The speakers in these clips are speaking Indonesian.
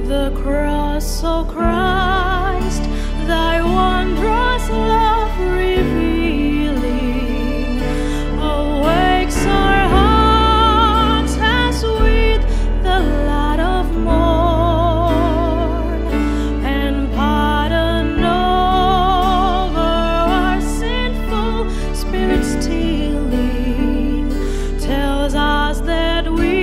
The cross, O Christ, thy wondrous love revealing, awakes our hearts as with the light of morn, and pardon over our sinful spirit stealing, tells us that we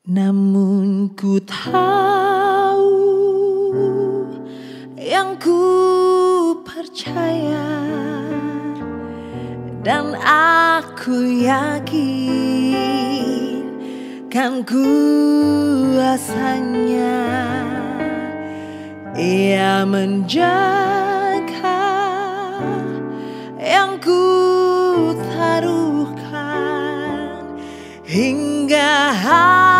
namun ku tahu yang ku percaya, dan aku yakin kan kuasanya Ia menjaga yang ku taruhkan hingga harinya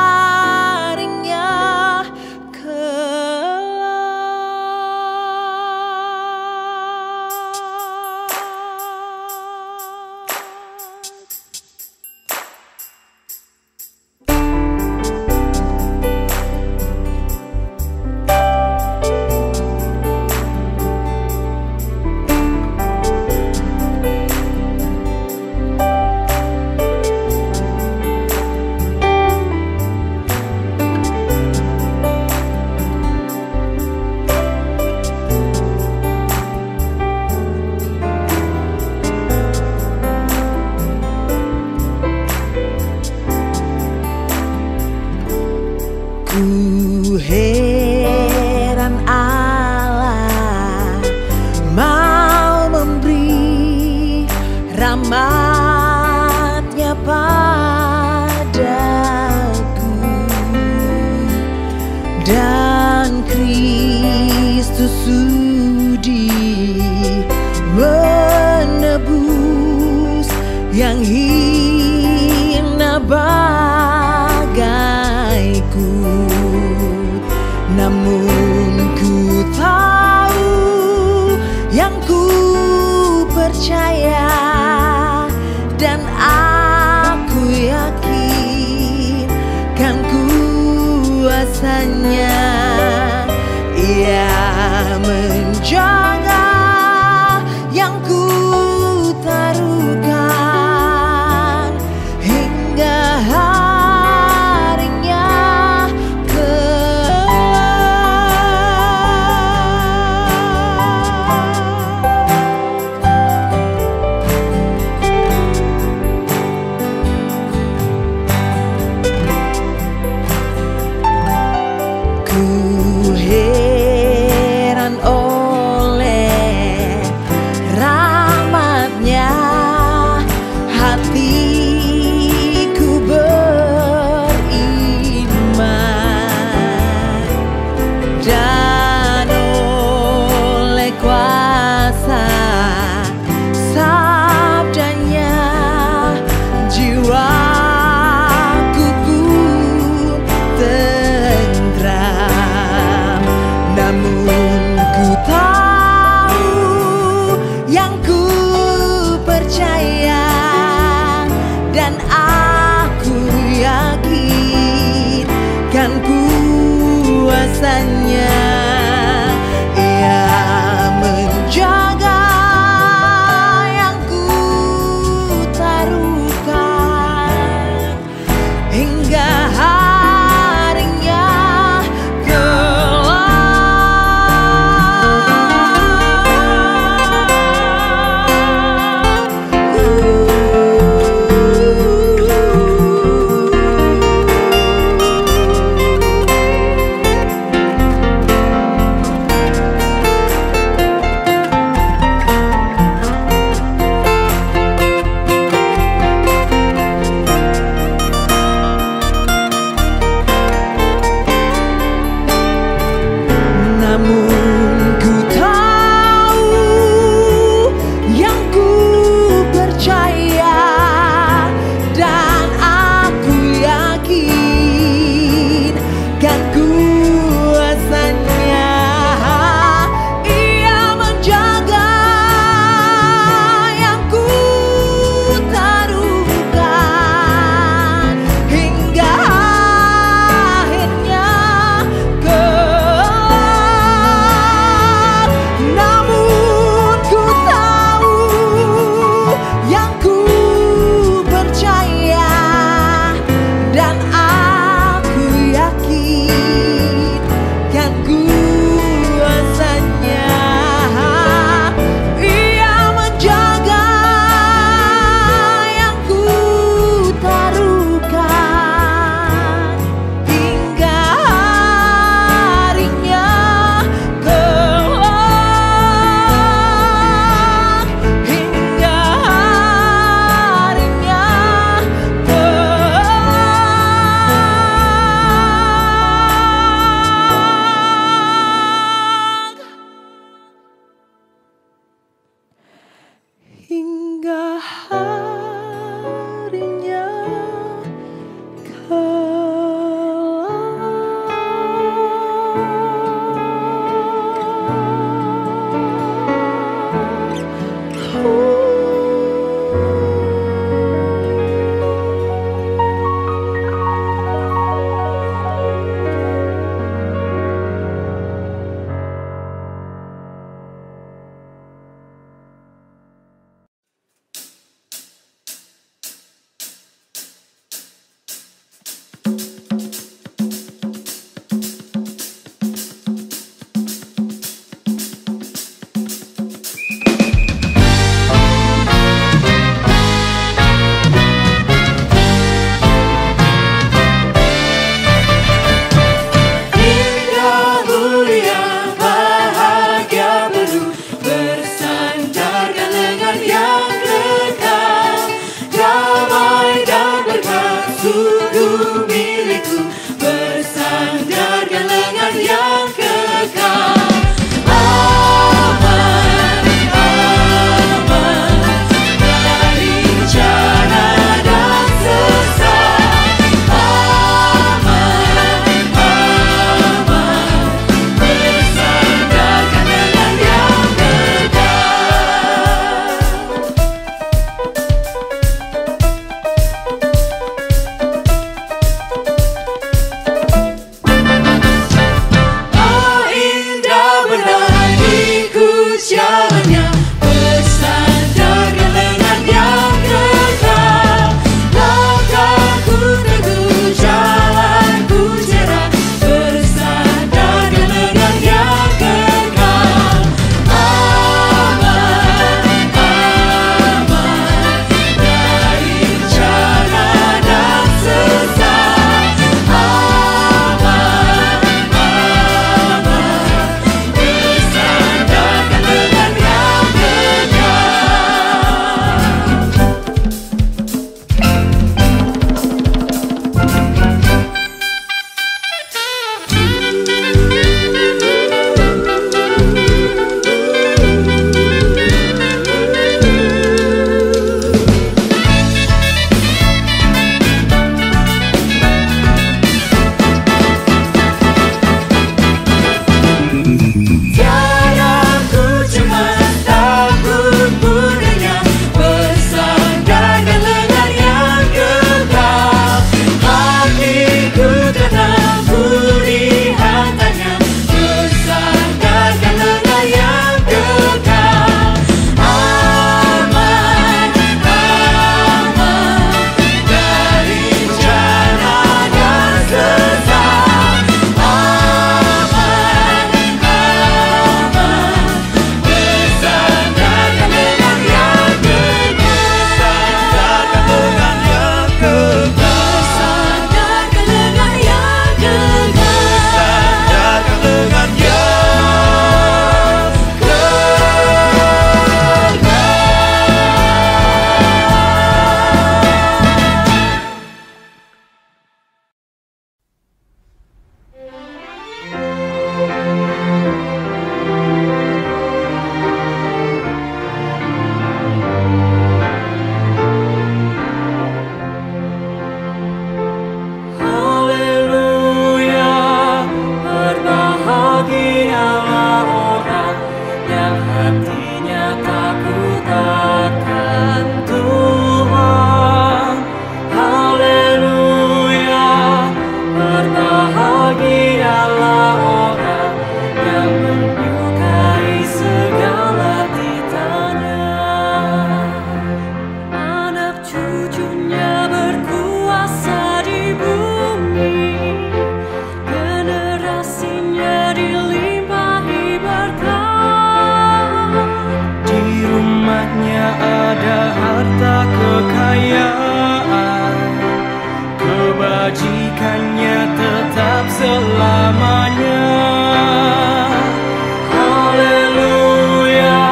Ku heran Allah mau memberi rahmat-Nya padaku, dan Kristus sudi menebus yang hina bagaiku. Namun ku tahu yang ku percaya, dan aku yakin kan kuasanya Ia menjaga yang ku taruhkan hingga dan aku yakin kan kuasanya. Ia menjaga yang ku taruhkan hingga harinya kelak. kebaikannya tetap selamanya. Haleluya,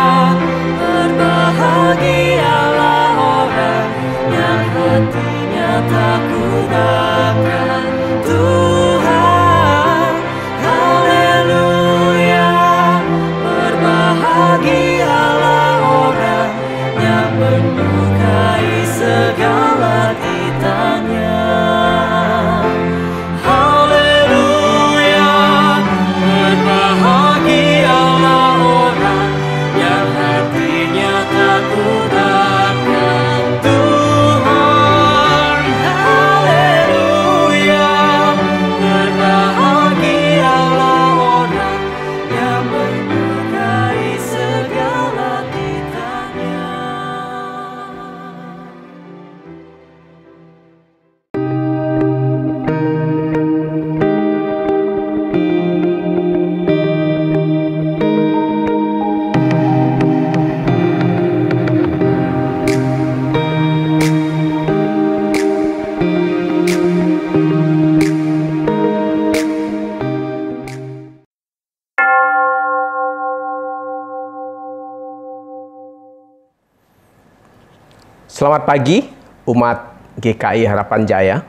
berbahagialah orang yang hatinya takut akan Tuhan. Haleluya, berbahagialah orang yang menyukai segala kitanya. Haleluya, berbahagialah orang yang hatinya takut akan Tuhan. Haleluya, berbahagialah orang yang menyukai segala kitanya. Selamat pagi umat GKI Harapan Jaya.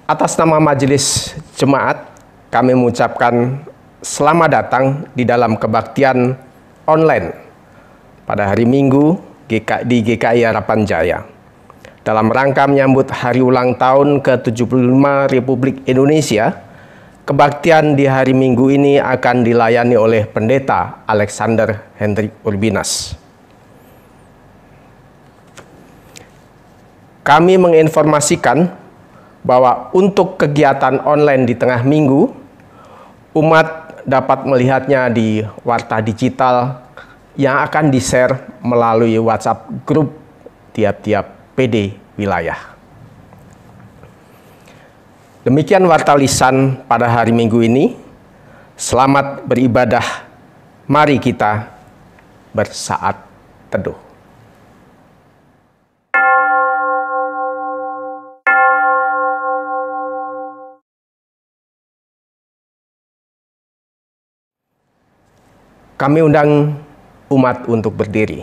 Atas nama Majelis Jemaat, kami mengucapkan selamat datang di dalam kebaktian online pada hari Minggu di GKI Harapan Jaya. Dalam rangka menyambut hari ulang tahun ke-75 Republik Indonesia, kebaktian di hari Minggu ini akan dilayani oleh Pendeta Alexander Hendrik Urbinas. Kami menginformasikan bahwa untuk kegiatan online di tengah minggu, umat dapat melihatnya di warta digital yang akan di-share melalui WhatsApp grup tiap-tiap PD wilayah. Demikian warta lisan pada hari Minggu ini. Selamat beribadah. Mari kita bersaat teduh. Kami undang umat untuk berdiri.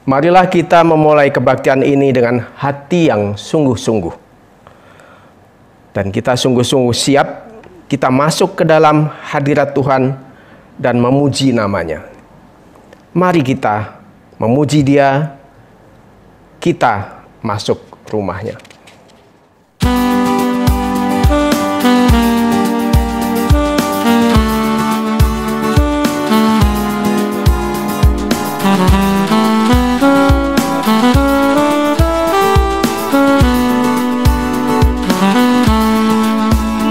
Marilah kita memulai kebaktian ini dengan hati yang sungguh-sungguh. Dan kita sungguh-sungguh siap, kita masuk ke dalam hadirat Tuhan dan memuji namanya. Mari kita memuji Dia, kita masuk rumahnya.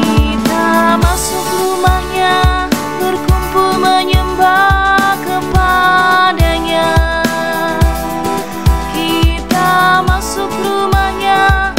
Kita masuk rumahnya, berkumpul menyembah kepadanya. Kita masuk rumahnya,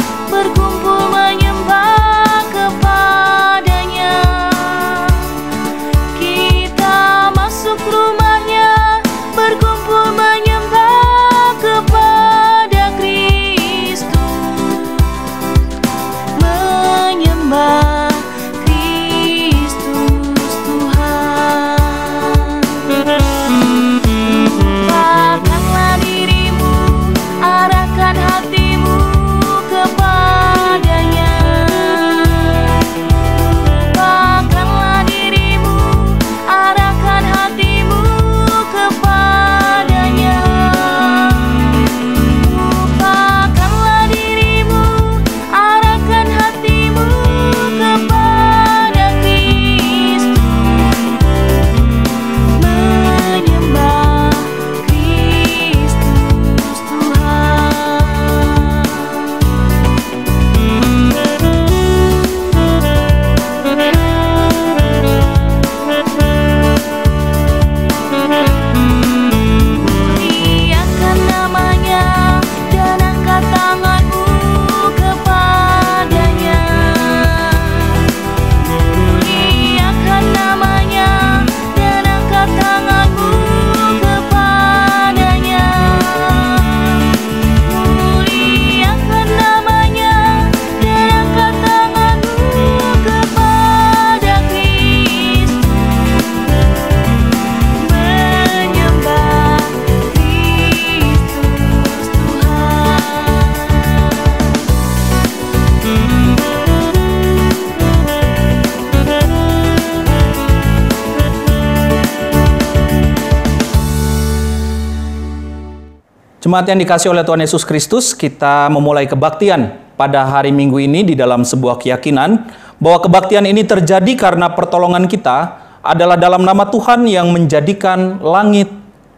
Jemaat yang dikasihi oleh Tuhan Yesus Kristus, kita memulai kebaktian pada hari Minggu ini di dalam sebuah keyakinan bahwa kebaktian ini terjadi karena pertolongan kita adalah dalam nama Tuhan yang menjadikan langit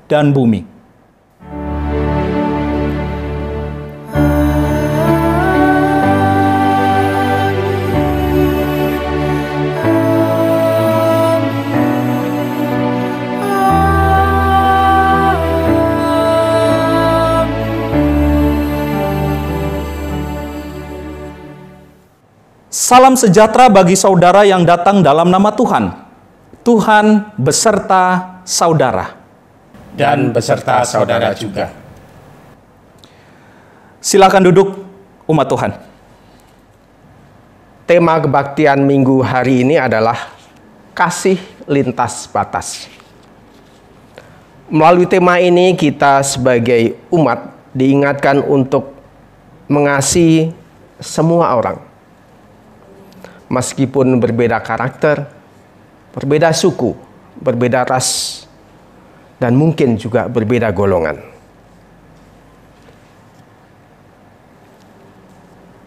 dan bumi. Salam sejahtera bagi saudara yang datang dalam nama Tuhan. Tuhan beserta saudara. Dan beserta saudara juga. Silakan duduk, umat Tuhan. Tema kebaktian minggu hari ini adalah kasih lintas batas. Melalui tema ini kita sebagai umat diingatkan untuk mengasihi semua orang. Meskipun berbeda karakter, berbeda suku, berbeda ras, dan mungkin juga berbeda golongan.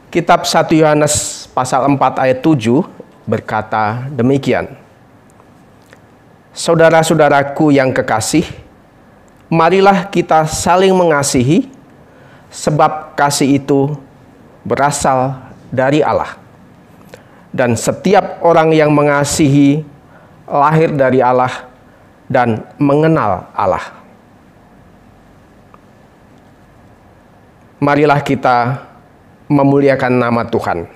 Kitab 1 Yohanes pasal 4 ayat 7 berkata demikian. Saudara-saudaraku yang kekasih, marilah kita saling mengasihi, sebab kasih itu berasal dari Allah. Dan setiap orang yang mengasihi lahir dari Allah dan mengenal Allah. Marilah kita memuliakan nama Tuhan.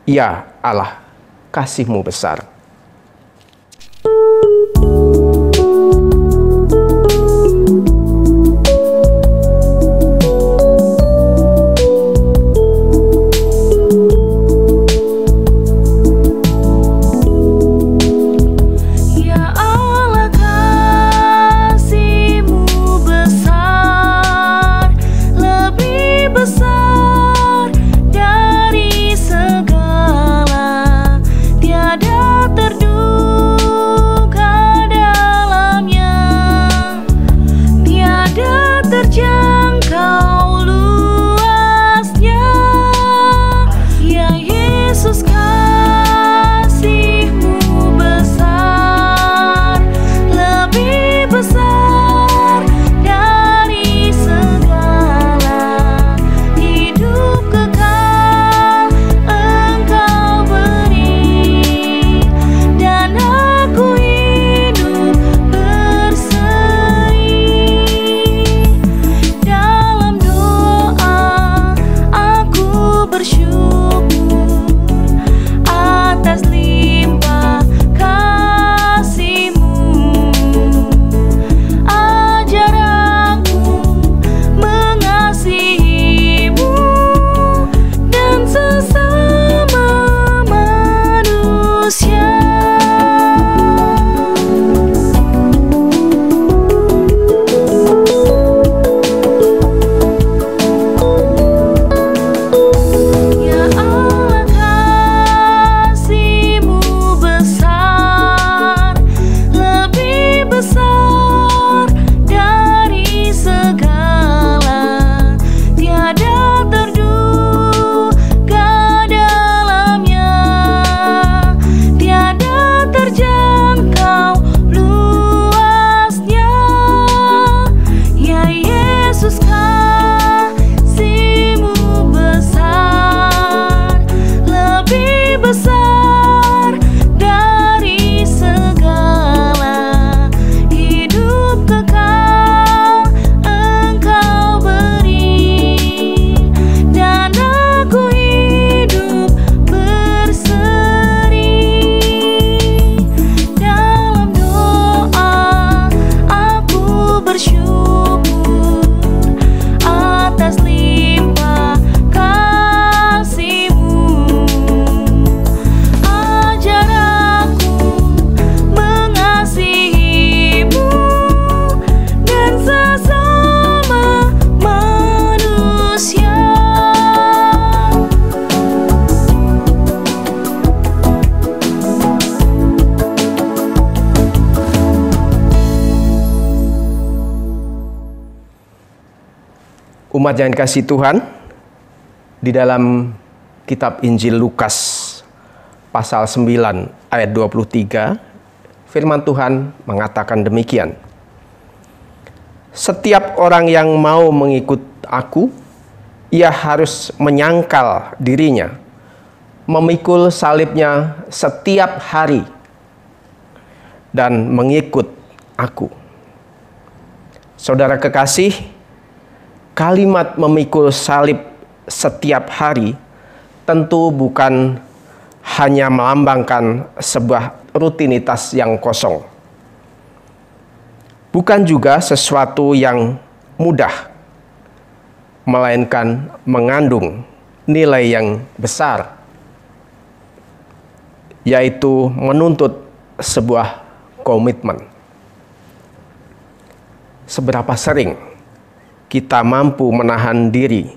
Ya Allah, kasih-Mu besar. Besar dari segala, tiada Umat yang dikasihi Tuhan, di dalam kitab Injil Lukas pasal 9 ayat 23, firman Tuhan mengatakan demikian. Setiap orang yang mau mengikut aku, ia harus menyangkal dirinya, memikul salibnya setiap hari, dan mengikut aku. Saudara kekasih, kalimat memikul salib setiap hari tentu bukan hanya melambangkan sebuah rutinitas yang kosong. Bukan juga sesuatu yang mudah, melainkan mengandung nilai yang besar, yaitu menuntut sebuah komitmen. Seberapa sering kita mampu menahan diri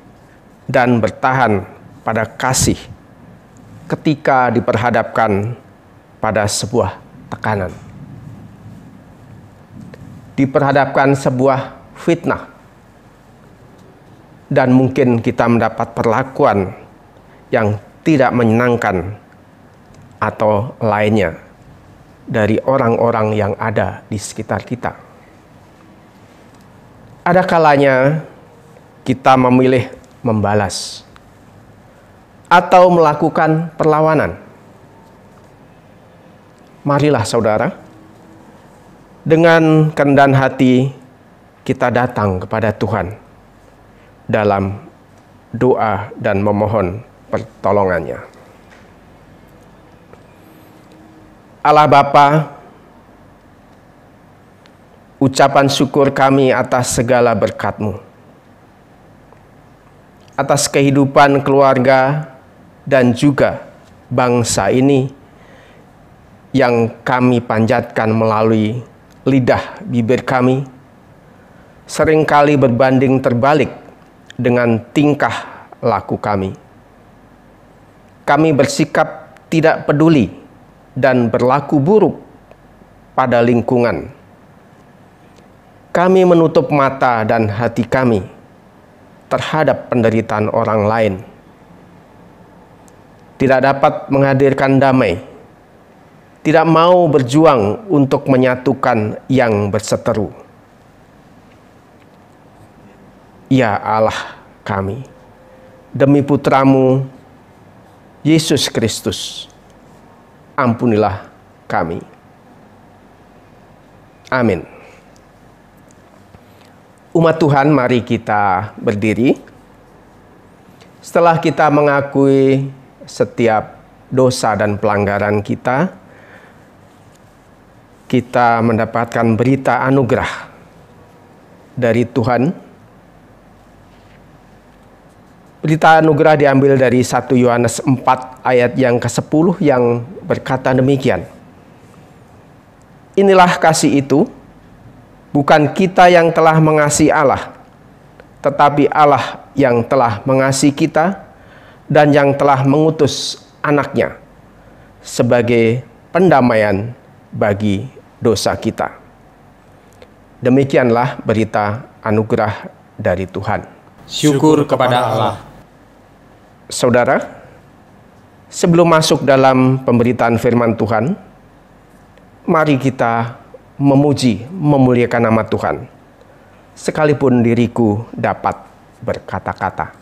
dan bertahan pada kasih ketika diperhadapkan pada sebuah tekanan, diperhadapkan sebuah fitnah, dan mungkin kita mendapat perlakuan yang tidak menyenangkan atau lainnya dari orang-orang yang ada di sekitar kita. Ada kalanya kita memilih membalas atau melakukan perlawanan. Marilah saudara, dengan kerendahan hati kita datang kepada Tuhan dalam doa dan memohon pertolongannya. Allah Bapa, ucapan syukur kami atas segala berkat-Mu, atas kehidupan keluarga dan juga bangsa ini yang kami panjatkan melalui lidah bibir kami, seringkali berbanding terbalik dengan tingkah laku kami. Kami bersikap tidak peduli dan berlaku buruk pada lingkungan. Kami menutup mata dan hati kami terhadap penderitaan orang lain. Tidak dapat menghadirkan damai, tidak mau berjuang untuk menyatukan yang berseteru. Ya Allah kami, demi putra-Mu Yesus Kristus, ampunilah kami. Amin. Umat Tuhan, mari kita berdiri. Setelah kita mengakui setiap dosa dan pelanggaran kita, kita mendapatkan berita anugerah dari Tuhan. Berita anugerah diambil dari 1 Yohanes 4 ayat yang ke-10 yang berkata demikian. Inilah kasih itu, bukan kita yang telah mengasihi Allah, tetapi Allah yang telah mengasihi kita dan yang telah mengutus anaknya sebagai pendamaian bagi dosa kita. Demikianlah berita anugerah dari Tuhan. Syukur kepada Allah. Saudara, sebelum masuk dalam pemberitaan firman Tuhan, mari kita memuji, memuliakan nama Tuhan, sekalipun diriku dapat berkata-kata.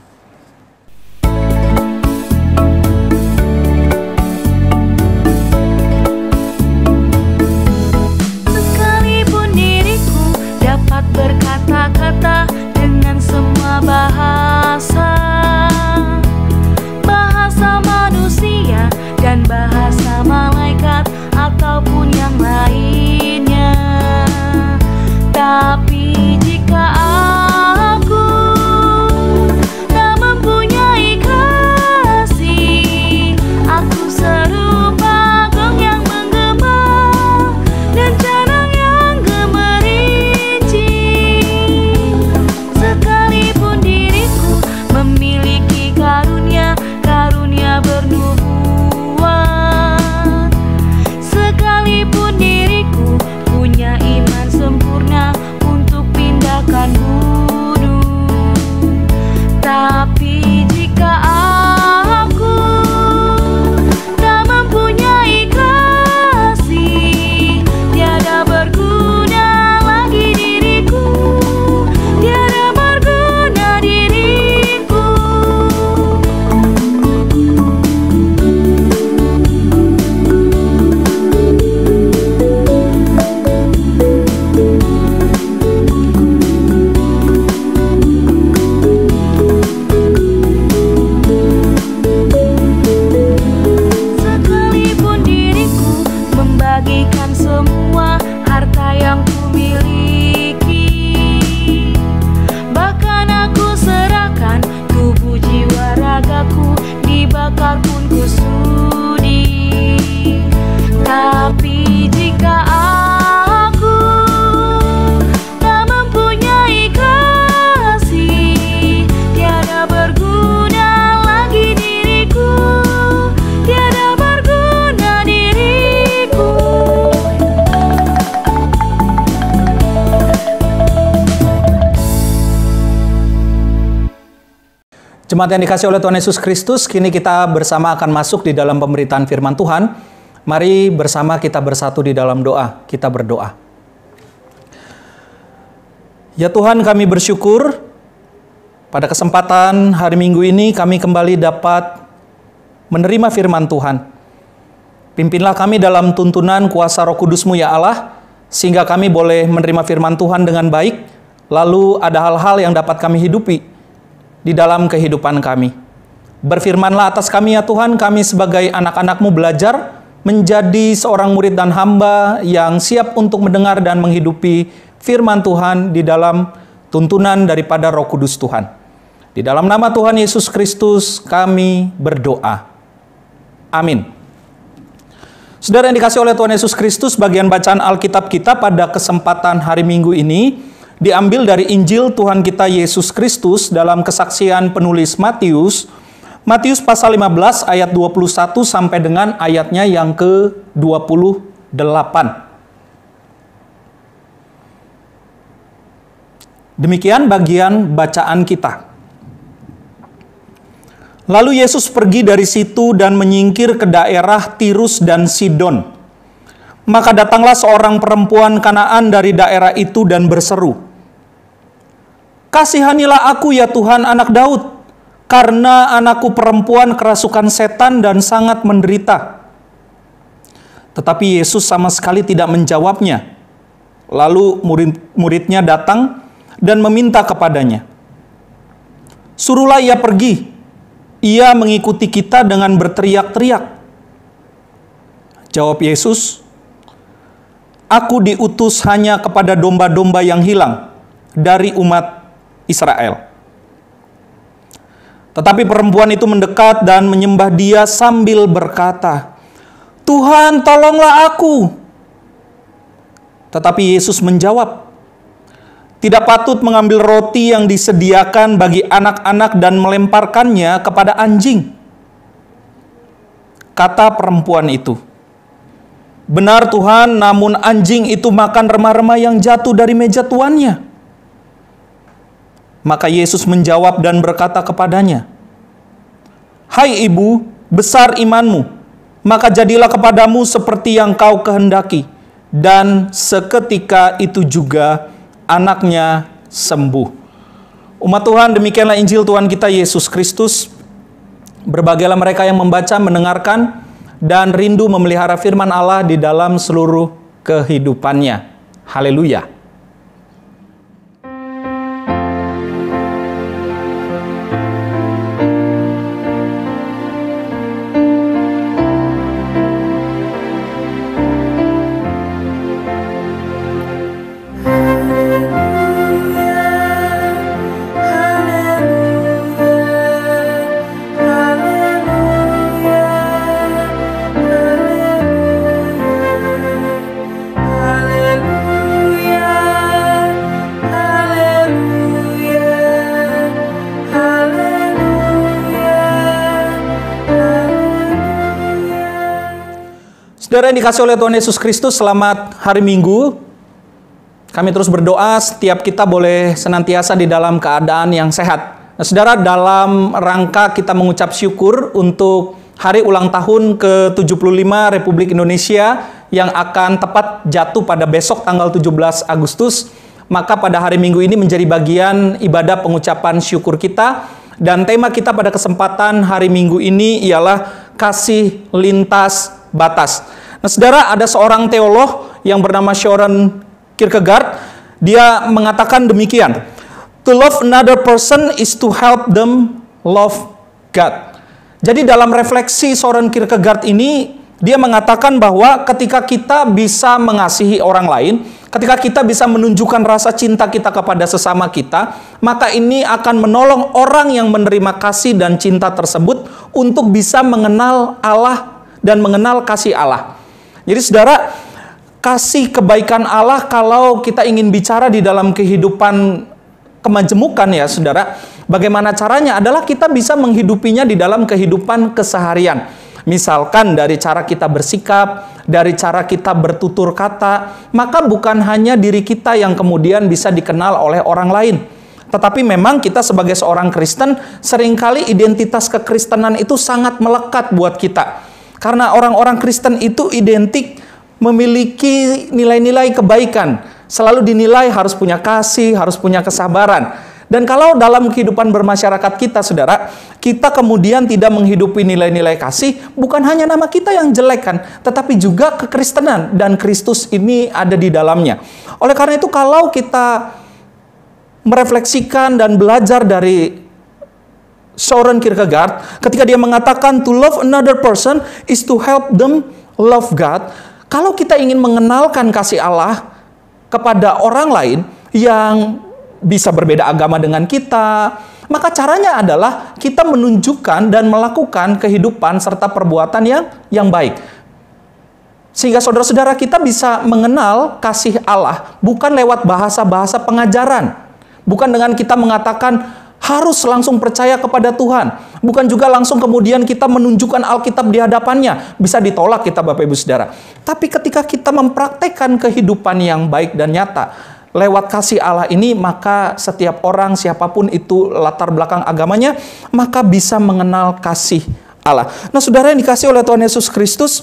Sekalipun diriku dapat berkata-kata dengan semua bahasa manusia dan bahasa malaikat ataupun yang lainnya, tapi jika aku tak mempunyai kasih, aku serupa gong yang menggema dan canang yang gemericik. Sekalipun diriku Jemaat yang dikasihi oleh Tuhan Yesus Kristus, kini kita bersama akan masuk di dalam pemberitaan firman Tuhan. Mari bersama kita bersatu di dalam doa. Kita berdoa. Ya Tuhan, kami bersyukur pada kesempatan hari Minggu ini kami kembali dapat menerima firman Tuhan. Pimpinlah kami dalam tuntunan kuasa Roh Kudus-Mu ya Allah, sehingga kami boleh menerima firman Tuhan dengan baik, lalu ada hal-hal yang dapat kami hidupi di dalam kehidupan kami. Berfirmanlah atas kami ya Tuhan, kami sebagai anak-anak-Mu belajar menjadi seorang murid dan hamba yang siap untuk mendengar dan menghidupi firman Tuhan di dalam tuntunan daripada Roh Kudus Tuhan. Di dalam nama Tuhan Yesus Kristus kami berdoa. Amin. Saudara yang dikasihi oleh Tuhan Yesus Kristus, bagian bacaan Alkitab kita pada kesempatan hari Minggu ini diambil dari Injil Tuhan kita Yesus Kristus dalam kesaksian penulis Matius. Matius pasal 15 ayat 21 sampai dengan ayatnya yang ke-28. Demikian bagian bacaan kita. Lalu Yesus pergi dari situ dan menyingkir ke daerah Tirus dan Sidon. Maka datanglah seorang perempuan Kanaan dari daerah itu dan berseru, "Kasihanilah aku ya Tuhan, anak Daud, karena anakku perempuan kerasukan setan dan sangat menderita." Tetapi Yesus sama sekali tidak menjawabnya. Lalu murid-muridnya datang dan meminta kepadanya, "Suruhlah ia pergi. Ia mengikuti kita dengan berteriak-teriak." Jawab Yesus, "Aku diutus hanya kepada domba-domba yang hilang dari umat Israel." Tetapi perempuan itu mendekat dan menyembah Dia sambil berkata, "Tuhan, tolonglah aku." Tetapi Yesus menjawab, "Tidak patut mengambil roti yang disediakan bagi anak-anak dan melemparkannya kepada anjing." Kata perempuan itu, "Benar Tuhan, namun anjing itu makan remah-remah yang jatuh dari meja tuannya." Maka Yesus menjawab dan berkata kepadanya, "Hai ibu, besar imanmu, maka jadilah kepadamu seperti yang kau kehendaki." Dan seketika itu juga anaknya sembuh. Umat Tuhan, demikianlah Injil Tuhan kita Yesus Kristus. Berbahagialah mereka yang membaca, mendengarkan, dan rindu memelihara firman Allah di dalam seluruh kehidupannya. Haleluya. Saudara yang dikasihi oleh Tuhan Yesus Kristus, selamat hari Minggu. Kami terus berdoa setiap kita boleh senantiasa di dalam keadaan yang sehat. Nah, saudara, dalam rangka kita mengucap syukur untuk hari ulang tahun ke-75 Republik Indonesia yang akan tepat jatuh pada besok tanggal 17 Agustus, maka pada hari Minggu ini menjadi bagian ibadah pengucapan syukur kita. Dan tema kita pada kesempatan hari Minggu ini ialah kasih lintas batas. Nah, saudara, ada seorang teolog yang bernama Søren Kierkegaard. Dia mengatakan demikian, "To love another person is to help them love God." Jadi dalam refleksi Søren Kierkegaard ini, dia mengatakan bahwa ketika kita bisa mengasihi orang lain, ketika kita bisa menunjukkan rasa cinta kita kepada sesama kita, maka ini akan menolong orang yang menerima kasih dan cinta tersebut untuk bisa mengenal Allah dan mengenal kasih Allah. Jadi saudara, kasih kebaikan Allah kalau kita ingin bicara di dalam kehidupan kemajemukan ya saudara, bagaimana caranya adalah kita bisa menghidupinya di dalam kehidupan keseharian. Misalkan dari cara kita bersikap, dari cara kita bertutur kata, maka bukan hanya diri kita yang kemudian bisa dikenal oleh orang lain. Tetapi memang kita sebagai seorang Kristen, seringkali identitas kekristenan itu sangat melekat buat kita. Karena orang-orang Kristen itu identik memiliki nilai-nilai kebaikan. Selalu dinilai harus punya kasih, harus punya kesabaran. Dan kalau dalam kehidupan bermasyarakat kita, saudara, kita kemudian tidak menghidupi nilai-nilai kasih, bukan hanya nama kita yang jelek kan, tetapi juga kekristenan dan Kristus ini ada di dalamnya. Oleh karena itu, kalau kita merefleksikan dan belajar dari Søren Kierkegaard, ketika dia mengatakan to love another person is to help them love God. Kalau kita ingin mengenalkan kasih Allah kepada orang lain yang bisa berbeda agama dengan kita, maka caranya adalah kita menunjukkan dan melakukan kehidupan serta perbuatan yang baik. Sehingga saudara-saudara kita bisa mengenal kasih Allah bukan lewat bahasa-bahasa pengajaran. Bukan dengan kita mengatakan harus langsung percaya kepada Tuhan. Bukan juga langsung kemudian kita menunjukkan Alkitab di hadapannya. Bisa ditolak kita Bapak Ibu Saudara. Tapi ketika kita mempraktekkan kehidupan yang baik dan nyata lewat kasih Allah ini, maka setiap orang siapapun itu latar belakang agamanya, maka bisa mengenal kasih Allah. Nah saudara yang dikasih oleh Tuhan Yesus Kristus,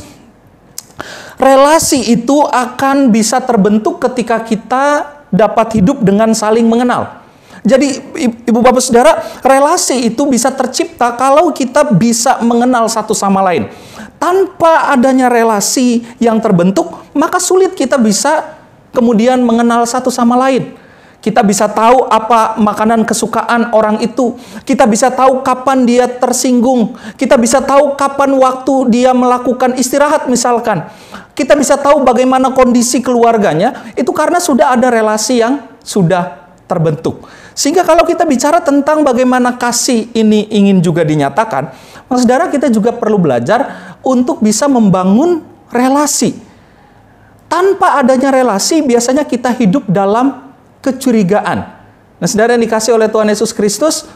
relasi itu akan bisa terbentuk ketika kita dapat hidup dengan saling mengenal. Jadi ibu bapak saudara, relasi itu bisa tercipta kalau kita bisa mengenal satu sama lain. Tanpa adanya relasi yang terbentuk, maka sulit kita bisa kemudian mengenal satu sama lain. Kita bisa tahu apa makanan kesukaan orang itu. Kita bisa tahu kapan dia tersinggung. Kita bisa tahu kapan waktu dia melakukan istirahat misalkan. Kita bisa tahu bagaimana kondisi keluarganya. Itu karena sudah ada relasi yang sudah terbentuk. Sehingga kalau kita bicara tentang bagaimana kasih ini ingin juga dinyatakan, saudara, kita juga perlu belajar untuk bisa membangun relasi. Tanpa adanya relasi, biasanya kita hidup dalam kecurigaan. Nah, saudara yang dikasih oleh Tuhan Yesus Kristus,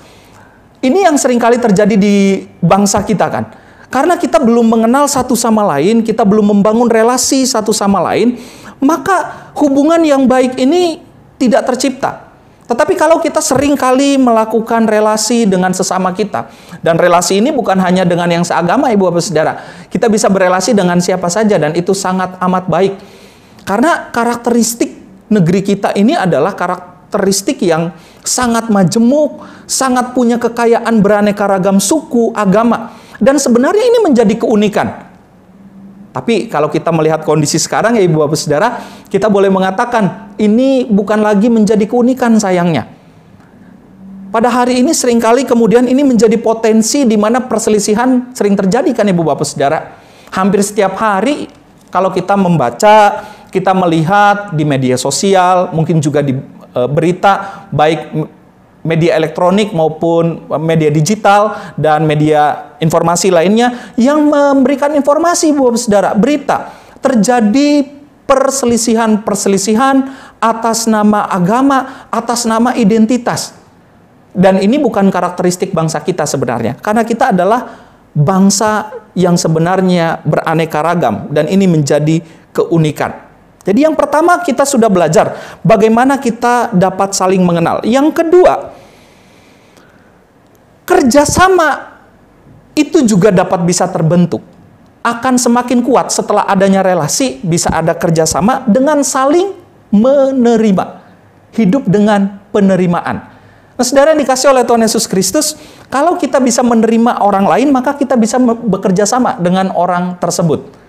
ini yang seringkali terjadi di bangsa kita kan. Karena kita belum mengenal satu sama lain, kita belum membangun relasi satu sama lain, maka hubungan yang baik ini tidak tercipta. Tetapi kalau kita seringkali melakukan relasi dengan sesama kita, dan relasi ini bukan hanya dengan yang seagama, ibu bapak saudara, kita bisa berelasi dengan siapa saja, dan itu sangat amat baik. Karena karakteristik negeri kita ini adalah karakteristik yang sangat majemuk, sangat punya kekayaan beraneka ragam suku, agama. Dan sebenarnya ini menjadi keunikan. Tapi kalau kita melihat kondisi sekarang ya ibu bapak saudara, kita boleh mengatakan ini bukan lagi menjadi keunikan sayangnya. Pada hari ini seringkali kemudian ini menjadi potensi di mana perselisihan sering terjadi kan ibu bapak saudara. Hampir setiap hari kalau kita membaca, kita melihat di media sosial, mungkin juga di berita, baik media elektronik maupun media digital dan media informasi lainnya yang memberikan informasi buat saudara, berita terjadi perselisihan atas nama agama, atas nama identitas. Dan ini bukan karakteristik bangsa kita sebenarnya, karena kita adalah bangsa yang sebenarnya beraneka ragam dan ini menjadi keunikan. Jadi yang pertama kita sudah belajar bagaimana kita dapat saling mengenal. Yang kedua, kerjasama itu juga dapat bisa terbentuk. Akan semakin kuat setelah adanya relasi, bisa ada kerjasama dengan saling menerima. Hidup dengan penerimaan. Nah, saudara yang dikasih oleh Tuhan Yesus Kristus, kalau kita bisa menerima orang lain, maka kita bisa bekerja sama dengan orang tersebut.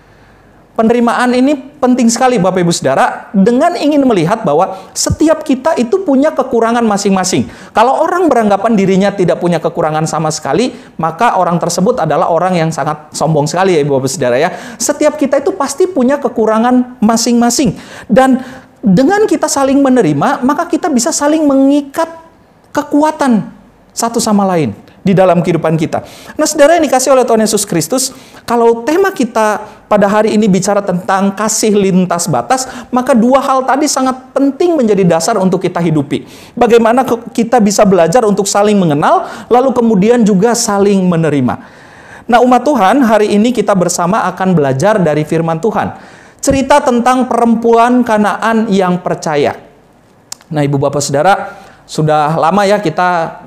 Penerimaan ini penting sekali Bapak Ibu Saudara, dengan ingin melihat bahwa setiap kita itu punya kekurangan masing-masing. Kalau orang beranggapan dirinya tidak punya kekurangan sama sekali, maka orang tersebut adalah orang yang sangat sombong sekali ya Ibu Bapak Saudara ya. Setiap kita itu pasti punya kekurangan masing-masing. Dan dengan kita saling menerima, maka kita bisa saling mengikat kekuatan satu sama lain di dalam kehidupan kita. Nah, saudara yang dikasih oleh Tuhan Yesus Kristus, kalau tema kita pada hari ini bicara tentang kasih lintas batas, maka dua hal tadi sangat penting menjadi dasar untuk kita hidupi. Bagaimana kita bisa belajar untuk saling mengenal, lalu kemudian juga saling menerima. Nah, umat Tuhan, hari ini kita bersama akan belajar dari firman Tuhan. Cerita tentang perempuan Kanaan yang percaya. Nah, ibu bapak saudara, Sudah lama ya kita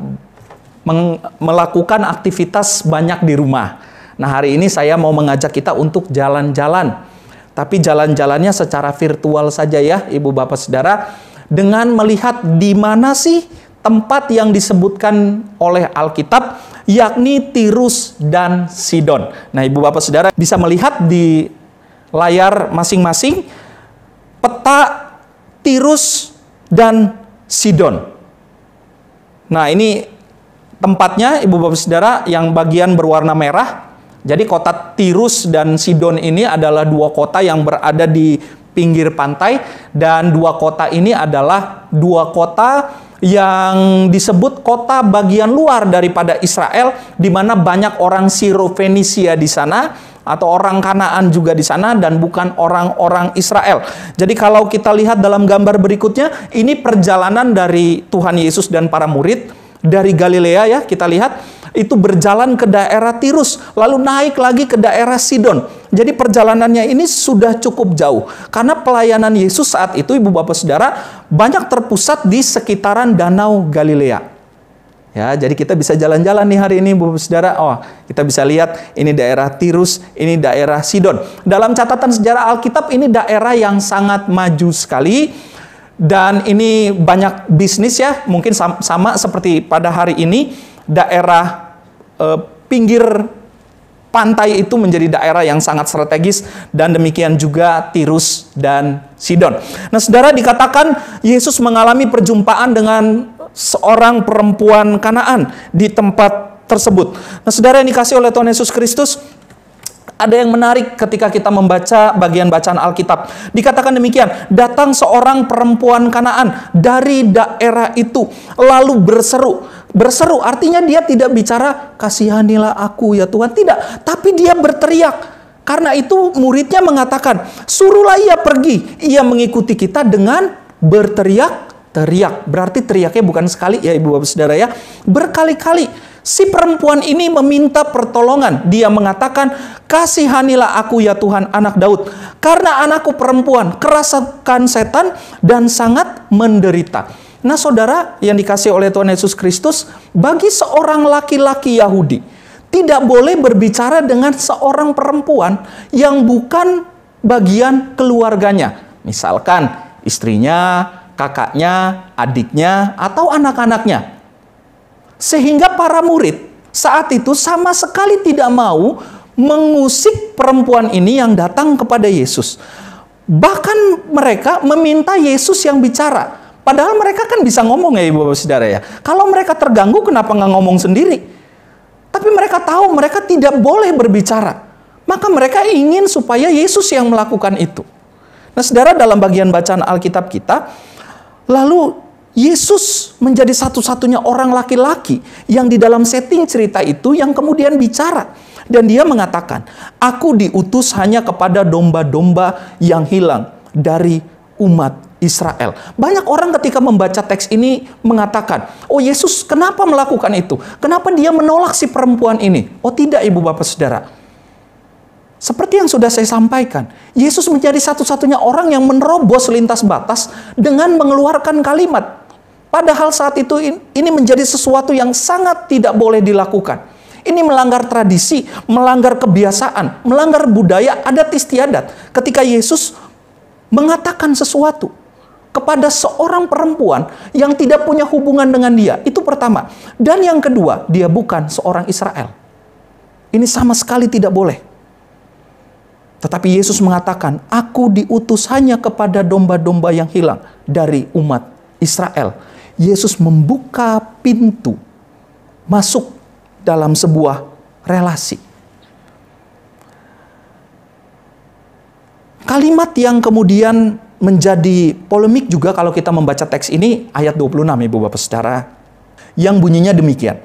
melakukan aktivitas banyak di rumah. Nah, hari ini saya mau mengajak kita untuk jalan-jalan. Tapi jalan-jalannya secara virtual saja ya, Ibu Bapak Saudara, dengan melihat di mana sih tempat yang disebutkan oleh Alkitab, yakni Tirus dan Sidon. Nah, Ibu Bapak Saudara bisa melihat di layar masing-masing peta Tirus dan Sidon. Nah, ini tempatnya, Ibu Bapak Saudara, yang bagian berwarna merah. Jadi kota Tirus dan Sidon ini adalah dua kota yang berada di pinggir pantai, dan dua kota ini adalah dua kota yang disebut kota bagian luar daripada Israel, di mana banyak orang Siro-Fenisia di sana, atau orang Kanaan juga di sana, dan bukan orang-orang Israel. Jadi kalau kita lihat dalam gambar berikutnya, ini perjalanan dari Tuhan Yesus dan para murid dari Galilea ya, kita lihat itu berjalan ke daerah Tirus, lalu naik lagi ke daerah Sidon. Jadi perjalanannya ini sudah cukup jauh, karena pelayanan Yesus saat itu, Ibu Bapak Saudara, banyak terpusat di sekitaran Danau Galilea. Ya, jadi kita bisa jalan-jalan nih hari ini, Ibu Bapak Saudara. Oh, kita bisa lihat ini daerah Tirus, ini daerah Sidon. Dalam catatan sejarah Alkitab, ini daerah yang sangat maju sekali. Dan ini banyak bisnis ya, mungkin sama seperti pada hari ini, daerah pinggir pantai itu menjadi daerah yang sangat strategis, dan demikian juga Tirus dan Sidon. Nah, Saudara, dikatakan Yesus mengalami perjumpaan dengan seorang perempuan Kanaan di tempat tersebut. Nah, Saudara yang dikasihi oleh Tuhan Yesus Kristus, ada yang menarik ketika kita membaca bagian bacaan Alkitab. Dikatakan demikian, datang seorang perempuan Kanaan dari daerah itu, lalu berseru. Berseru artinya dia tidak bicara, kasihanilah aku ya Tuhan. Tidak, tapi dia berteriak. Karena itu muridnya mengatakan, suruhlah ia pergi. Ia mengikuti kita dengan berteriak-teriak. Berarti teriaknya bukan sekali ya Ibu Bapak Saudara ya, berkali-kali. Si perempuan ini meminta pertolongan. Dia mengatakan, kasihanilah aku ya Tuhan, anak Daud. Karena anakku perempuan kerasukan setan dan sangat menderita. Nah, Saudara yang dikasihi oleh Tuhan Yesus Kristus, bagi seorang laki-laki Yahudi, tidak boleh berbicara dengan seorang perempuan yang bukan bagian keluarganya. Misalkan istrinya, kakaknya, adiknya, atau anak-anaknya. Sehingga para murid saat itu sama sekali tidak mau mengusik perempuan ini yang datang kepada Yesus. Bahkan mereka meminta Yesus yang bicara. Padahal mereka kan bisa ngomong ya Ibu Bapak Saudara ya. Kalau mereka terganggu, kenapa nggak ngomong sendiri? Tapi mereka tahu mereka tidak boleh berbicara. Maka mereka ingin supaya Yesus yang melakukan itu. Nah, Saudara, dalam bagian bacaan Alkitab kita, lalu Yesus menjadi satu-satunya orang laki-laki yang di dalam setting cerita itu yang kemudian bicara. Dan dia mengatakan, aku diutus hanya kepada domba-domba yang hilang dari umat Israel. Banyak orang ketika membaca teks ini mengatakan, oh Yesus kenapa melakukan itu? Kenapa dia menolak si perempuan ini? Oh tidak Ibu Bapak Saudara. Seperti yang sudah saya sampaikan, Yesus menjadi satu-satunya orang yang menerobos lintas batas dengan mengeluarkan kalimat. Padahal saat itu ini menjadi sesuatu yang sangat tidak boleh dilakukan. Ini melanggar tradisi, melanggar kebiasaan, melanggar budaya adat istiadat. Ketika Yesus mengatakan sesuatu kepada seorang perempuan yang tidak punya hubungan dengan dia, itu pertama. Dan yang kedua, dia bukan seorang Israel. Ini sama sekali tidak boleh. Tetapi Yesus mengatakan, aku diutus hanya kepada domba-domba yang hilang dari umat Israel. Yesus membuka pintu masuk dalam sebuah relasi. Kalimat yang kemudian menjadi polemik juga kalau kita membaca teks ini, ayat 26 Ibu Bapak Saudara, yang bunyinya demikian.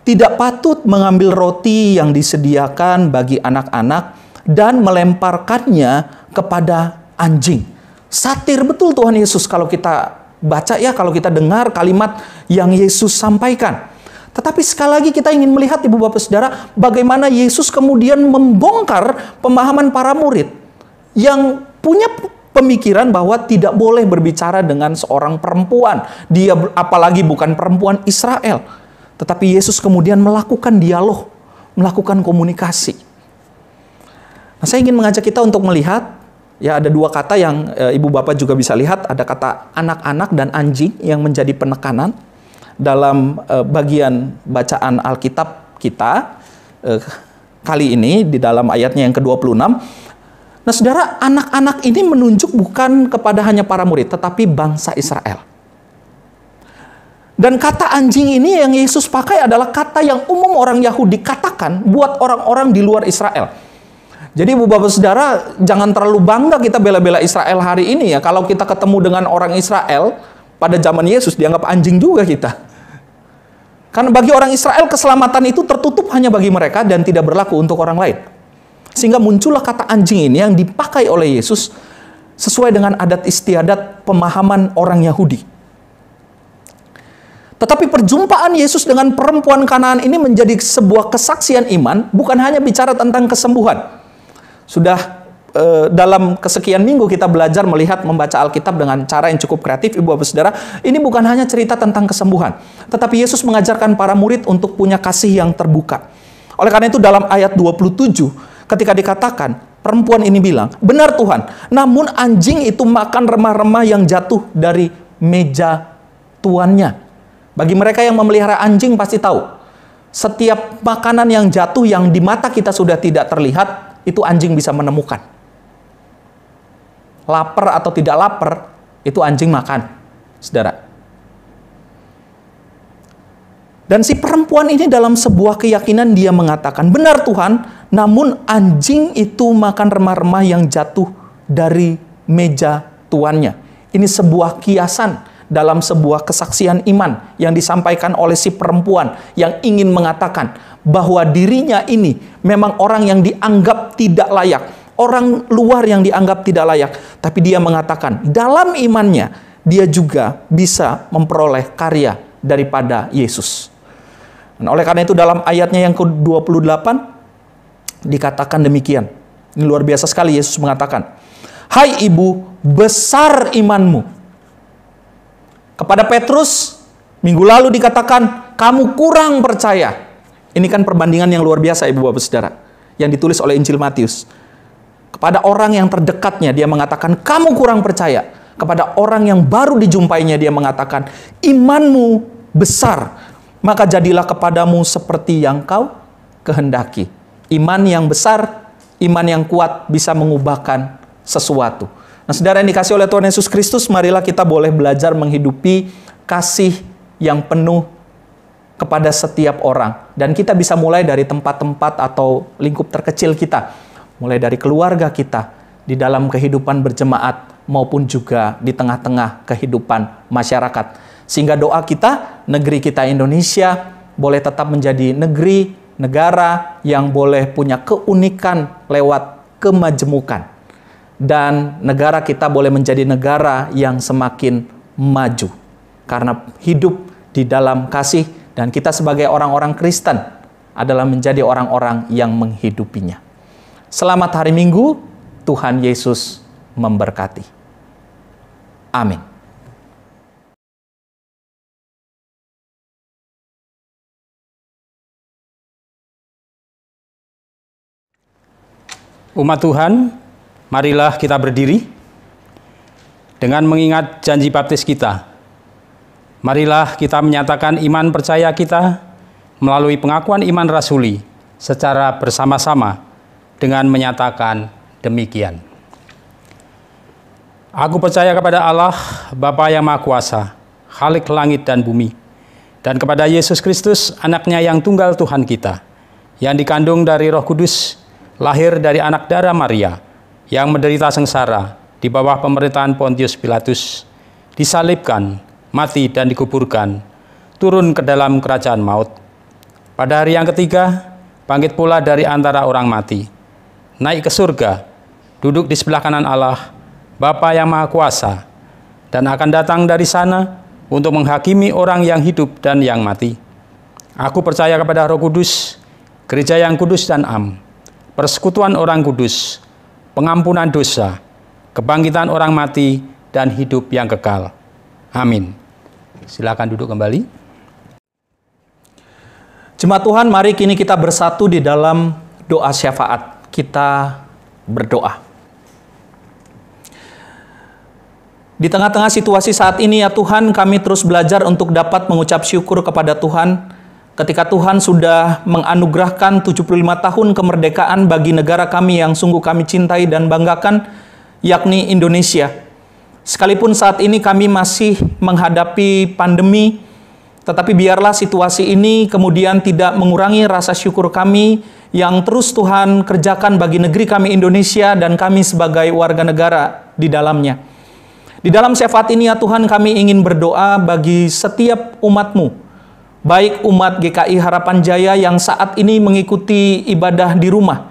Tidak patut mengambil roti yang disediakan bagi anak-anak dan melemparkannya kepada anjing. Satir betul Tuhan Yesus kalau kita baca ya, kalau kita dengar kalimat yang Yesus sampaikan. Tetapi sekali lagi kita ingin melihat Ibu Bapak Saudara, bagaimana Yesus kemudian membongkar pemahaman para murid yang punya pemikiran bahwa tidak boleh berbicara dengan seorang perempuan. Dia apalagi bukan perempuan Israel. Tetapi Yesus kemudian melakukan dialog, melakukan komunikasi. Nah, saya ingin mengajak kita untuk melihat, ya ada dua kata yang ibu bapak juga bisa lihat. Ada kata anak-anak dan anjing yang menjadi penekanan dalam bagian bacaan Alkitab kita kali ini di dalam ayatnya yang ke-26. Nah, saudara, anak-anak ini menunjuk bukan kepada hanya para murid, tetapi bangsa Israel. Dan kata anjing ini yang Yesus pakai adalah kata yang umum orang Yahudi katakan buat orang-orang di luar Israel. Jadi ibu bapak saudara, jangan terlalu bangga kita bela-bela Israel hari ini ya. Kalau kita ketemu dengan orang Israel pada zaman Yesus, dianggap anjing juga kita. Karena bagi orang Israel, keselamatan itu tertutup hanya bagi mereka dan tidak berlaku untuk orang lain. Sehingga muncullah kata anjing ini yang dipakai oleh Yesus sesuai dengan adat istiadat pemahaman orang Yahudi. Tetapi perjumpaan Yesus dengan perempuan Kanaan ini menjadi sebuah kesaksian iman, bukan hanya bicara tentang kesembuhan. Sudah dalam kesekian minggu kita belajar melihat membaca Alkitab dengan cara yang cukup kreatif, ibu bapak saudara. Ini bukan hanya cerita tentang kesembuhan, tetapi Yesus mengajarkan para murid untuk punya kasih yang terbuka. Oleh karena itu dalam ayat 27, ketika dikatakan, perempuan ini bilang, benar Tuhan, namun anjing itu makan remah-remah yang jatuh dari meja tuannya. Bagi mereka yang memelihara anjing pasti tahu, setiap makanan yang jatuh yang di mata kita sudah tidak terlihat, itu anjing bisa menemukan. Lapar atau tidak lapar, itu anjing makan, saudara. Dan si perempuan ini dalam sebuah keyakinan dia mengatakan, benar Tuhan, namun anjing itu makan remah-remah yang jatuh dari meja tuannya. Ini sebuah kiasan dalam sebuah kesaksian iman yang disampaikan oleh si perempuan yang ingin mengatakan bahwa dirinya ini memang orang yang dianggap tidak layak. Orang luar yang dianggap tidak layak. Tapi dia mengatakan, dalam imannya, dia juga bisa memperoleh karya daripada Yesus. Dan oleh karena itu dalam ayatnya yang ke-28, dikatakan demikian. Ini luar biasa sekali Yesus mengatakan, hai ibu, besar imanmu. Kepada Petrus, minggu lalu dikatakan, kamu kurang percaya. Ini kan perbandingan yang luar biasa ibu bapak saudara, yang ditulis oleh Injil Matius. Kepada orang yang terdekatnya, dia mengatakan, kamu kurang percaya. Kepada orang yang baru dijumpainya, dia mengatakan, imanmu besar, maka jadilah kepadamu seperti yang kau kehendaki. Iman yang besar, iman yang kuat bisa mengubahkan sesuatu. Nah, saudara yang dikasih oleh Tuhan Yesus Kristus, marilah kita boleh belajar menghidupi kasih yang penuh kepada setiap orang. Dan kita bisa mulai dari tempat-tempat atau lingkup terkecil kita. Mulai dari keluarga kita, di dalam kehidupan berjemaat, maupun juga di tengah-tengah kehidupan masyarakat. Sehingga doa kita, negeri kita Indonesia, boleh tetap menjadi negeri, negara yang boleh punya keunikan lewat kemajemukan. Dan negara kita boleh menjadi negara yang semakin maju. Karena hidup di dalam kasih, dan kita sebagai orang-orang Kristen adalah menjadi orang-orang yang menghidupinya. Selamat hari Minggu, Tuhan Yesus memberkati. Amin. Umat Tuhan, marilah kita berdiri dengan mengingat janji baptis kita. Marilah kita menyatakan iman percaya kita melalui pengakuan iman rasuli secara bersama-sama dengan menyatakan demikian. Aku percaya kepada Allah, Bapa yang Maha Kuasa, Khalik langit dan bumi, dan kepada Yesus Kristus, anaknya yang tunggal Tuhan kita, yang dikandung dari Roh Kudus, lahir dari anak darah Maria, yang menderita sengsara di bawah pemerintahan Pontius Pilatus, disalibkan, mati dan dikuburkan, turun ke dalam kerajaan maut. Pada hari yang ketiga, bangkit pula dari antara orang mati, naik ke surga, duduk di sebelah kanan Allah, Bapa yang Maha Kuasa, dan akan datang dari sana untuk menghakimi orang yang hidup dan yang mati. Aku percaya kepada Roh Kudus, gereja yang kudus dan am, persekutuan orang kudus, pengampunan dosa, kebangkitan orang mati, dan hidup yang kekal. Amin. Silakan duduk kembali. Jemaat Tuhan, mari kini kita bersatu di dalam doa syafaat. Kita berdoa. Di tengah-tengah situasi saat ini ya Tuhan, kami terus belajar untuk dapat mengucap syukur kepada Tuhan ketika Tuhan sudah menganugerahkan 75 tahun kemerdekaan bagi negara kami yang sungguh kami cintai dan banggakan, yakni Indonesia. Sekalipun saat ini kami masih menghadapi pandemi, tetapi biarlah situasi ini kemudian tidak mengurangi rasa syukur kami yang terus Tuhan kerjakan bagi negeri kami Indonesia dan kami sebagai warga negara di dalamnya. Di dalam syafaat ini ya Tuhan, kami ingin berdoa bagi setiap umat-Mu, baik umat GKI Harapan Jaya yang saat ini mengikuti ibadah di rumah,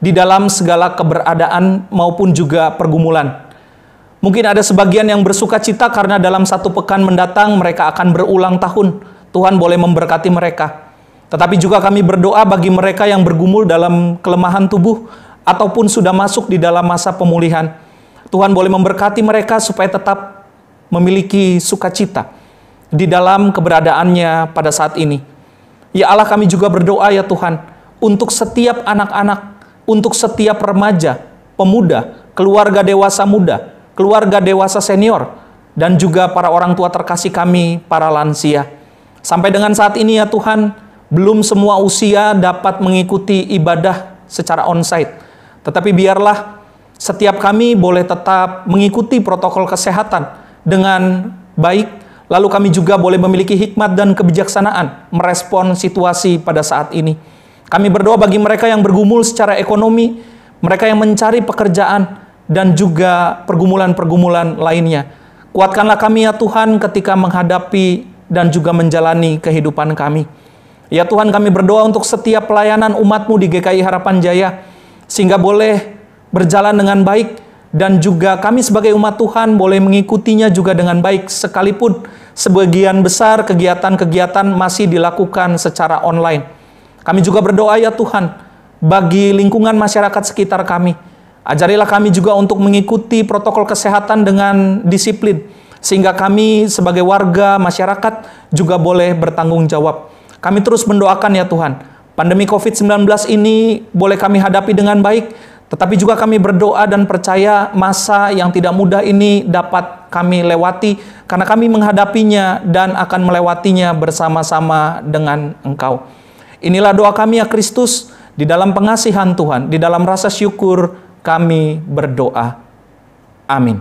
di dalam segala keberadaan maupun juga pergumulan. Mungkin ada sebagian yang bersuka cita karena dalam 1 pekan mendatang mereka akan berulang tahun. Tuhan boleh memberkati mereka. Tetapi juga kami berdoa bagi mereka yang bergumul dalam kelemahan tubuh ataupun sudah masuk di dalam masa pemulihan. Tuhan boleh memberkati mereka supaya tetap memiliki sukacita di dalam keberadaannya pada saat ini. Ya Allah, kami juga berdoa ya Tuhan, untuk setiap anak-anak, untuk setiap remaja, pemuda, keluarga dewasa muda, keluarga dewasa senior, dan juga para orang tua terkasih kami, para lansia. Sampai dengan saat ini ya Tuhan, belum semua usia dapat mengikuti ibadah secara onsite. Tetapi biarlah setiap kami boleh tetap mengikuti protokol kesehatan dengan baik, lalu kami juga boleh memiliki hikmat dan kebijaksanaan merespon situasi pada saat ini. Kami berdoa bagi mereka yang bergumul secara ekonomi, mereka yang mencari pekerjaan, dan juga pergumulan-pergumulan lainnya. Kuatkanlah kami ya Tuhan ketika menghadapi dan juga menjalani kehidupan kami. Ya Tuhan, kami berdoa untuk setiap pelayanan umat-Mu di GKI Harapan Jaya, sehingga boleh berjalan dengan baik, dan juga kami sebagai umat Tuhan boleh mengikutinya juga dengan baik, sekalipun sebagian besar kegiatan-kegiatan masih dilakukan secara online. Kami juga berdoa ya Tuhan, bagi lingkungan masyarakat sekitar kami. Ajarilah kami juga untuk mengikuti protokol kesehatan dengan disiplin, sehingga kami sebagai warga masyarakat juga boleh bertanggung jawab. Kami terus mendoakan ya Tuhan, pandemi COVID-19 ini boleh kami hadapi dengan baik, tetapi juga kami berdoa dan percaya masa yang tidak mudah ini dapat kami lewati, karena kami menghadapinya dan akan melewatinya bersama-sama dengan Engkau. Inilah doa kami ya Kristus, di dalam pengasihan Tuhan, di dalam rasa syukur kami berdoa. Amin.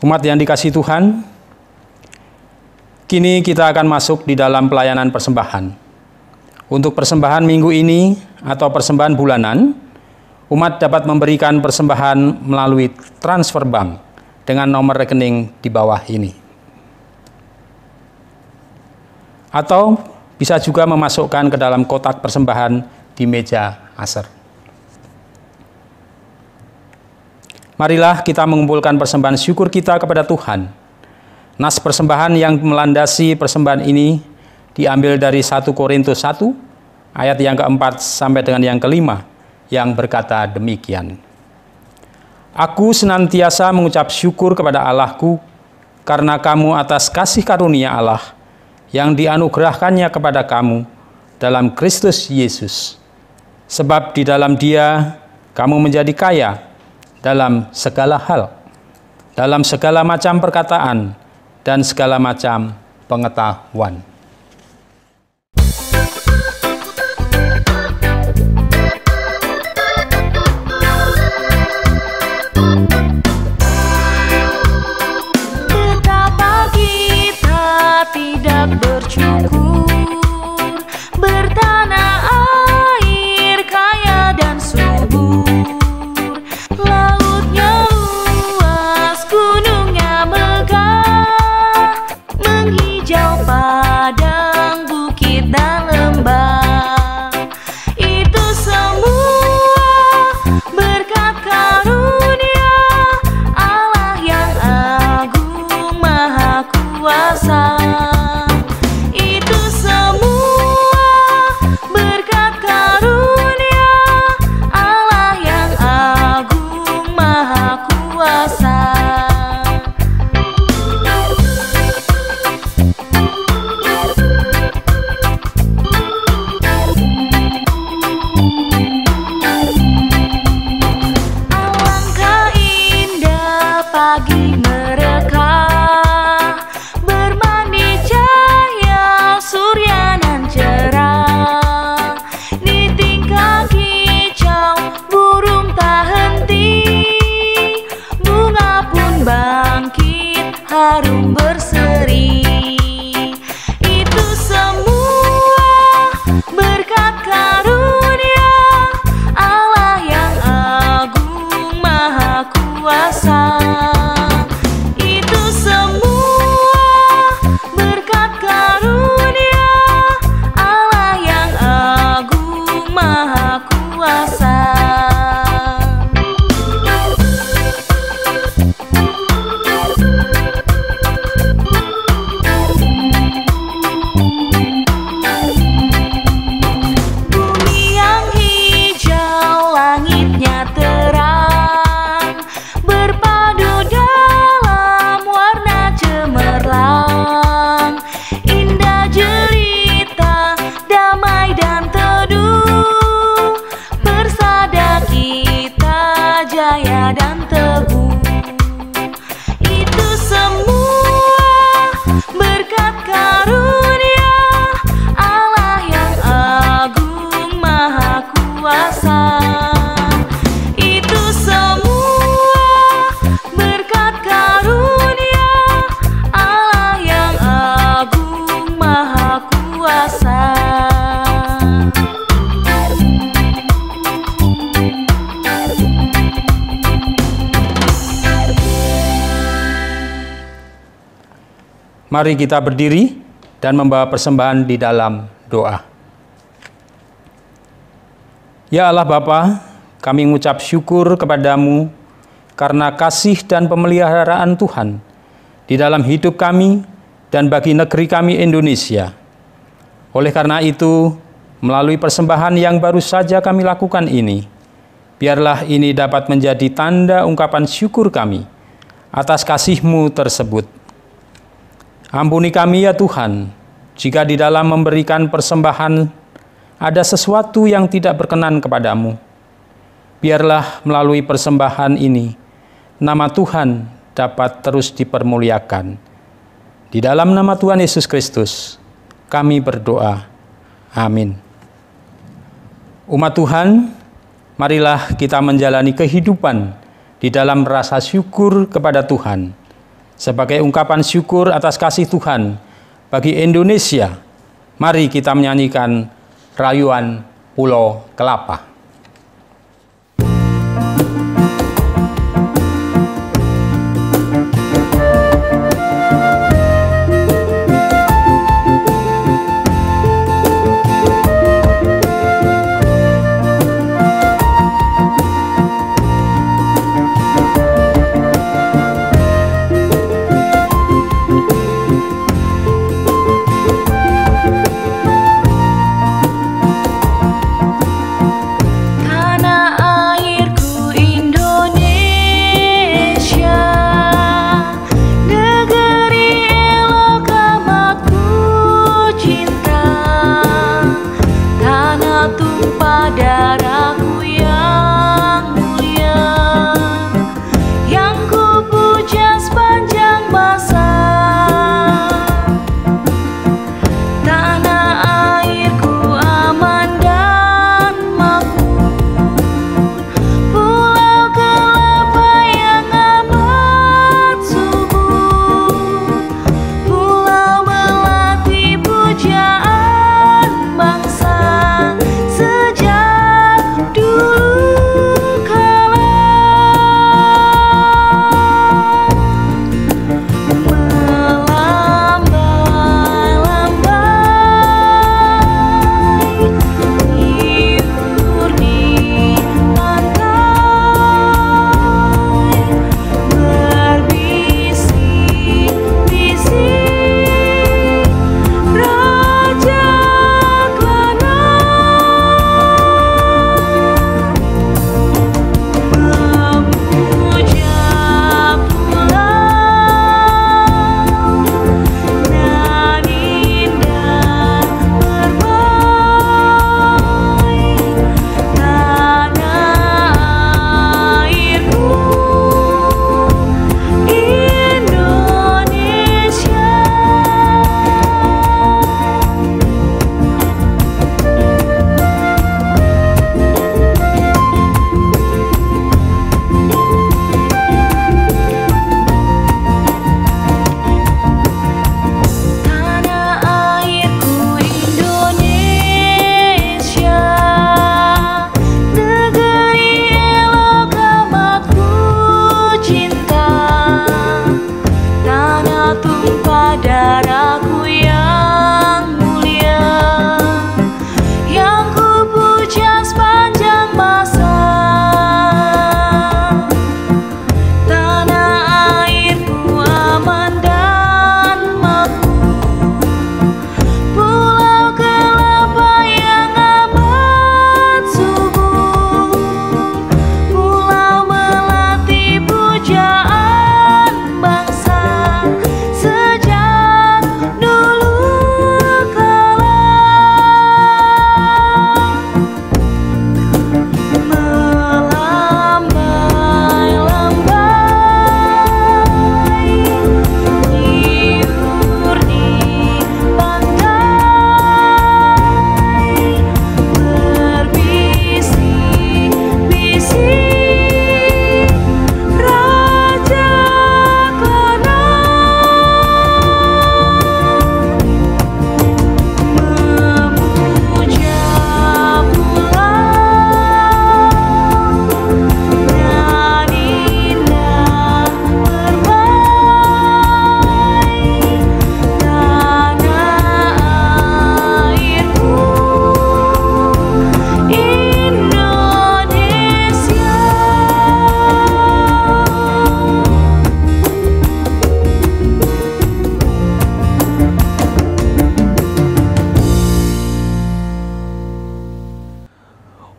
Umat yang dikasihi Tuhan, kini kita akan masuk di dalam pelayanan persembahan. Untuk persembahan minggu ini atau persembahan bulanan, umat dapat memberikan persembahan melalui transfer bank dengan nomor rekening di bawah ini. Atau bisa juga memasukkan ke dalam kotak persembahan di meja aser. Marilah kita mengumpulkan persembahan syukur kita kepada Tuhan. Nas persembahan yang melandasi persembahan ini diambil dari 1 Korintus 1 ayat yang keempat sampai dengan yang kelima, yang berkata demikian. Aku senantiasa mengucap syukur kepada Allahku karena kamu atas kasih karunia Allah yang dianugerahkannya kepada kamu dalam Kristus Yesus. Sebab di dalam Dia kamu menjadi kaya dalam segala hal, dalam segala macam perkataan dan segala macam pengetahuan. Tidak bersyukur, bertanah air kaya dan subur, lautnya luas, gunungnya megah, menghijau padi. kuasa. Mari kita berdiri dan membawa persembahan di dalam doa. Ya Allah Bapa, kami mengucap syukur kepadamu karena kasih dan pemeliharaan Tuhan di dalam hidup kami dan bagi negeri kami Indonesia. Oleh karena itu, melalui persembahan yang baru saja kami lakukan ini, biarlah ini dapat menjadi tanda ungkapan syukur kami atas kasih-Mu tersebut. Ampuni kami ya Tuhan, jika di dalam memberikan persembahan ada sesuatu yang tidak berkenan kepadamu. Biarlah melalui persembahan ini, nama Tuhan dapat terus dipermuliakan. Di dalam nama Tuhan Yesus Kristus, kami berdoa. Amin. Umat Tuhan, marilah kita menjalani kehidupan di dalam rasa syukur kepada Tuhan. Sebagai ungkapan syukur atas kasih Tuhan bagi Indonesia, mari kita menyanyikan Rayuan Pulau Kelapa.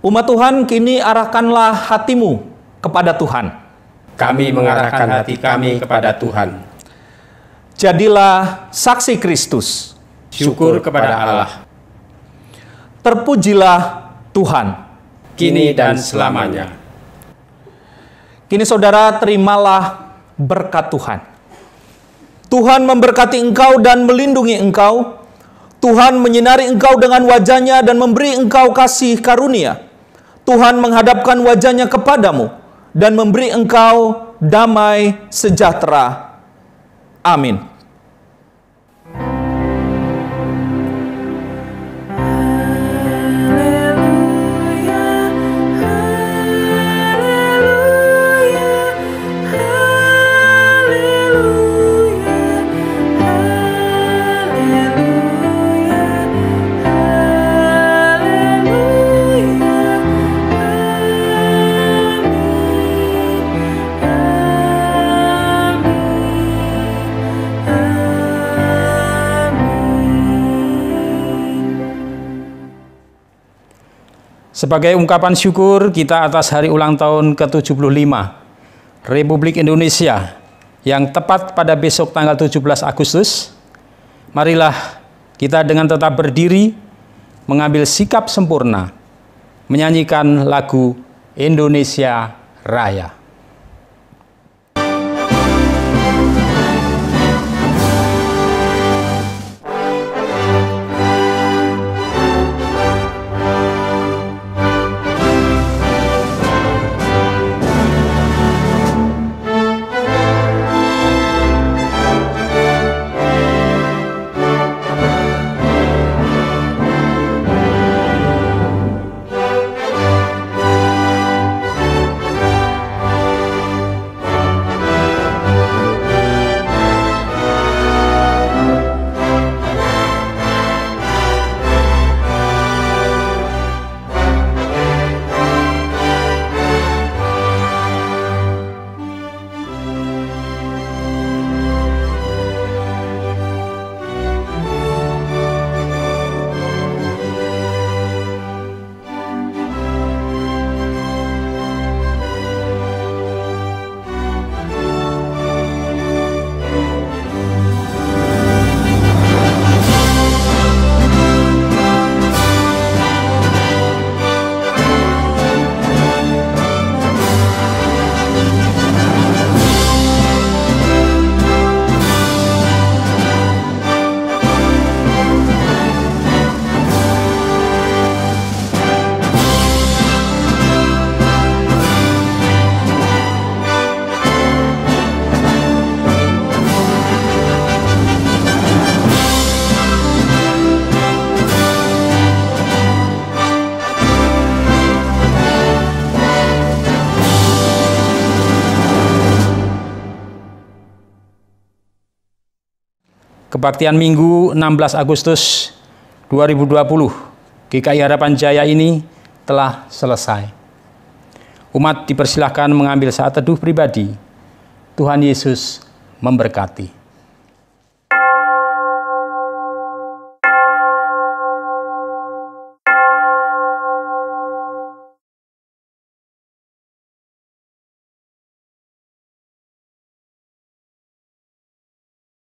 Umat Tuhan, kini arahkanlah hatimu kepada Tuhan. Kami mengarahkan hati kami kepada Tuhan. Jadilah saksi Kristus. Syukur kepada Allah, Terpujilah Tuhan. kini dan selamanya. Kini saudara, terimalah berkat Tuhan. Tuhan memberkati engkau dan melindungi engkau. Tuhan menyinari engkau dengan wajah-Nya dan memberi engkau kasih karunia. Tuhan menghadapkan wajah-Nya kepadamu dan memberi engkau damai sejahtera. Amin. Sebagai ungkapan syukur kita atas hari ulang tahun ke-75 Republik Indonesia yang tepat pada besok tanggal 17 Agustus, marilah kita dengan tetap berdiri mengambil sikap sempurna menyanyikan lagu Indonesia Raya. Kebaktian Minggu 16 Agustus 2020 GKI Harapan Jaya ini telah selesai. Umat dipersilahkan mengambil saat teduh pribadi. Tuhan Yesus memberkati.